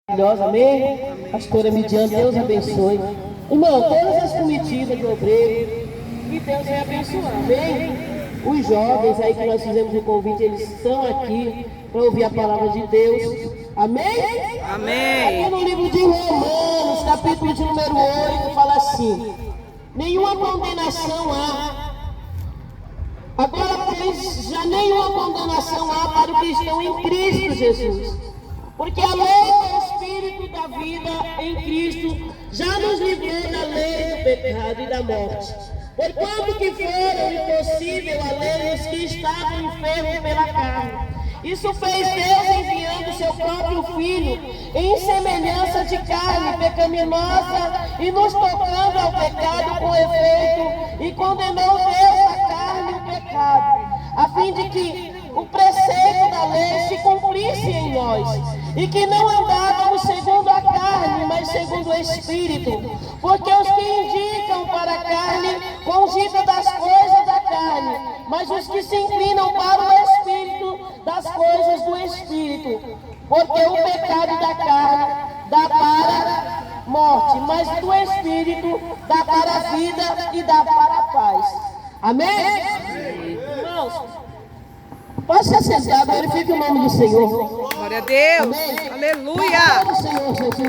Maravilhosa, amém? Pastora Midian, Deus abençoe. Irmão, todas as comitivas do obreiro, que Deus vai abençoar, amém? Os jovens aí que nós fizemos o convite, eles estão aqui para ouvir a palavra de Deus, amém? Amém. Aqui no livro de Romanos, capítulo de número 8, fala assim: nenhuma condenação há. Agora, pois, já nenhuma condenação há para os que estão em Cristo Jesus. Porque a lei do Espírito da vida em Cristo já nos livrou da lei do pecado e da morte. Porquanto que foram impossível a lei os que estavam enfermos pela carne. Isso fez Deus enviando seu próprio Filho em semelhança de carne pecaminosa e nos tocando ao pecado com efeito, e condenou Deus a carne e o pecado, a fim de que o preceito da lei se cumprisse em nós, e que não andávamos segundo a carne, mas segundo o Espírito, porque os que indicam para a carne cogita das coisas da carne, mas os que se inclinam para o Espírito, das coisas do Espírito. Porque o pecado da carne dá para a morte, mas do Espírito dá para a vida e dá para a paz. Amém? Irmãos, pode se assentar, glorifique o nome do Senhor. Glória a Deus. Amém. Aleluia.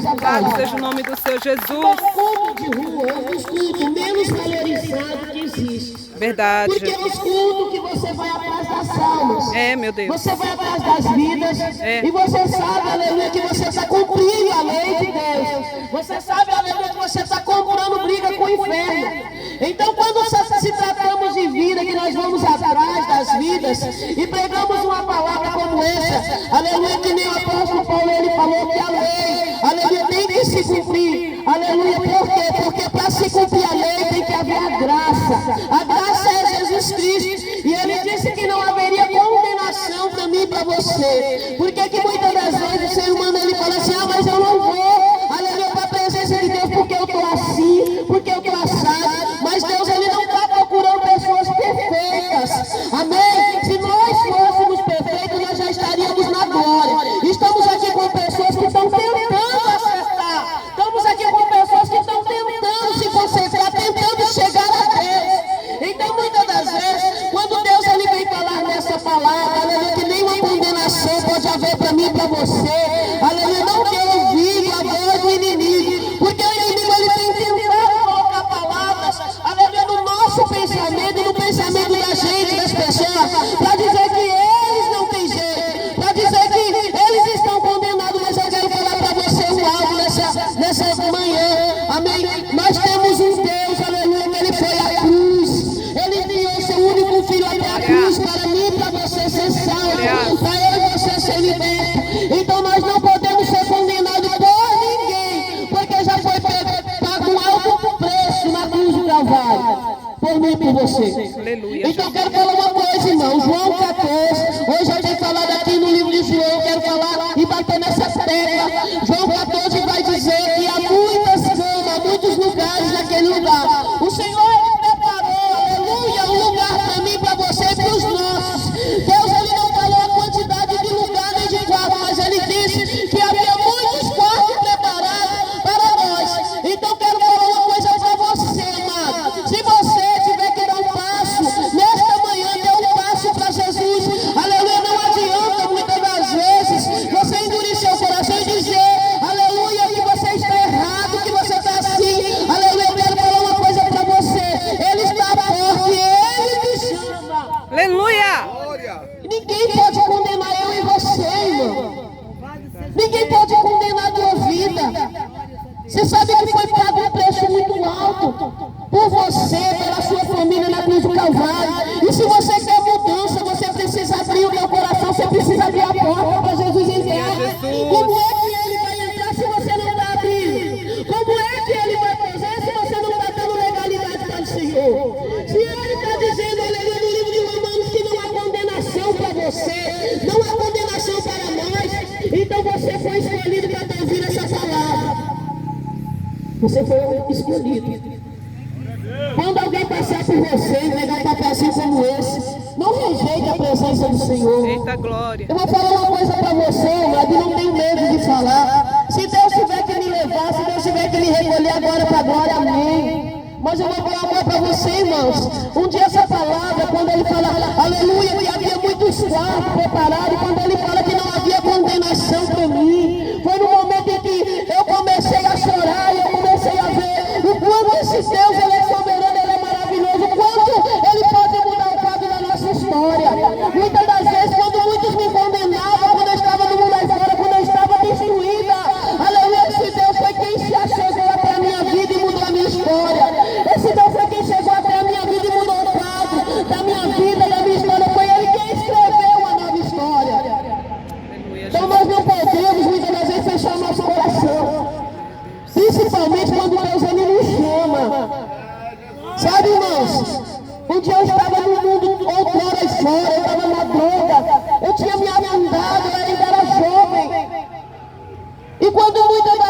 Louvado seja o nome do Senhor Jesus. O culto de rua é um dos cultos menos valorizados que existe. Verdade. Porque é os cultos que você vai atrás das almas. É, meu Deus. Você vai atrás das vidas. E você sabe, aleluia, que você está cumprindo a lei de Deus. Você sabe, aleluia, que você está comprando briga com o inferno. Então, quando se tratamos de vida, que nós vamos atrás das vidas e pregamos uma palavra como essa, aleluia, que nem o apóstolo Paulo, ele falou que a lei, aleluia, tem que se cumprir. Aleluia, por quê? Porque para se cumprir a lei tem que haver a graça. A graça é Jesus Cristo. E ele disse que não haveria condenação para mim e para você. Porque que muitas das vezes o ser humano ele fala assim: ah, mas eu não vou, aleluia, para a presença de Deus porque eu estou assim, porque eu estou assado. Mas Deus, ele não está procurando pessoas perfeitas. Amém? Se nós fôssemos perfeitos, nós já estaríamos na glória. Estamos aqui com pessoas que estão tentando acertar. Estamos aqui com pessoas que estão tentando se concentrar, tentando chegar a Deus. Então, muitas das vezes, quando Deus ele vem falar nessa palavra, aleluia, que nenhuma condenação pode haver para mim e para você. Aleluia, não dê ouvido à voz do inimigo, porque o inimigo ele tem tentado colocar palavras, aleluia, no nosso pensamento e no pensamento da gente, das pessoas, para dizer que eles não têm jeito, para dizer que eles estão condenados. Mas eu quero falar para você algo nessa manhã, amém? Nós temos um Deus, aleluia, que ele foi à cruz, ele enviou seu único filho até a cruz para mim e para você ser salvo, para eu e você ser liberto. Então nós não podemos ser condenados por ninguém, porque já foi pago um alto preço na cruz do Calvário, por mim e por você. Aleluia. Então eu quero falar uma coisa, irmão. João 14, hoje eu tenho falado aqui no livro de João, eu quero falar e bater nessa tecla. João 14 vai dizer que há muitas camas, muitos lugares naquele lugar. O Senhor ele preparou, aleluia, um lugar para mim, para você e para os nossos. Deus ele não falou a quantidade de lugares de quartos, mas ele disse que havia muitos quartos preparados para nós. Então eu quero falar uma coisa para você, amado. Se você tiver que dar um passo, nesta manhã dê um passo para Jesus. Aleluia, não adianta muitas das vezes você endurecer seu coração e dizer, aleluia, que você está errado, que você está assim. Aleluia, eu quero falar uma coisa para você. Ele está à porta e ele te chama. Aleluia. Ninguém pode condenar eu e você, irmão. Ninguém pode condenar a tua vida. Você sabe que foi pago um preço muito alto por você, pela sua família na cruz do Calvário. E se você quer mudança, você precisa abrir o teu coração, você precisa abrir a porta para Jesus entrar. Como é que ele vai entrar se você não está abrindo? Como é que ele vai fazer se você não está dando legalidade para o Senhor? Se ele está dizendo, aleluia, no livro de Romanos, que não há condenação para você, não há condenação para nós, então você foi escolhido para ouvir essa palavra. Você foi escolhido. Quando alguém passar por você e pegar um papelzinho como esse, não rejeite a presença do Senhor. Eita glória. Eu vou falar uma coisa para você, mas não tenho medo de falar. Se ali agora para a glória, amém. Mas eu vou falar agora para você, irmãos. Um dia essa palavra, quando ele fala, aleluia, que havia muitos quartos preparados, e quando ele fala que não havia condenação para mim, foi no momento em que eu comecei a chorar e eu comecei a ver o quanto esse Deus, ele é soberano, ele é maravilhoso, o quanto ele pode mudar o quadro da nossa história. Muitas das vezes, quando muitos me condenavam, quando eu estava no mundo da fora, quando eu estava destruída, aleluia, esse Deus foi quem se achegou até a minha vida e mudou a minha história. Esse Deus foi quem chegou até a minha vida e mudou o quadro da minha vida, da minha história. Foi Ele quem escreveu uma nova história. Então nós não podemos muitas das vezes fechar o nosso coração. Principalmente quando Deus ele nos chama. Sabe, irmãos? Um dia eu estava no mundo outrora fora, eu estava na droga. Eu tinha me afundado, eu ainda era jovem. E quando muitas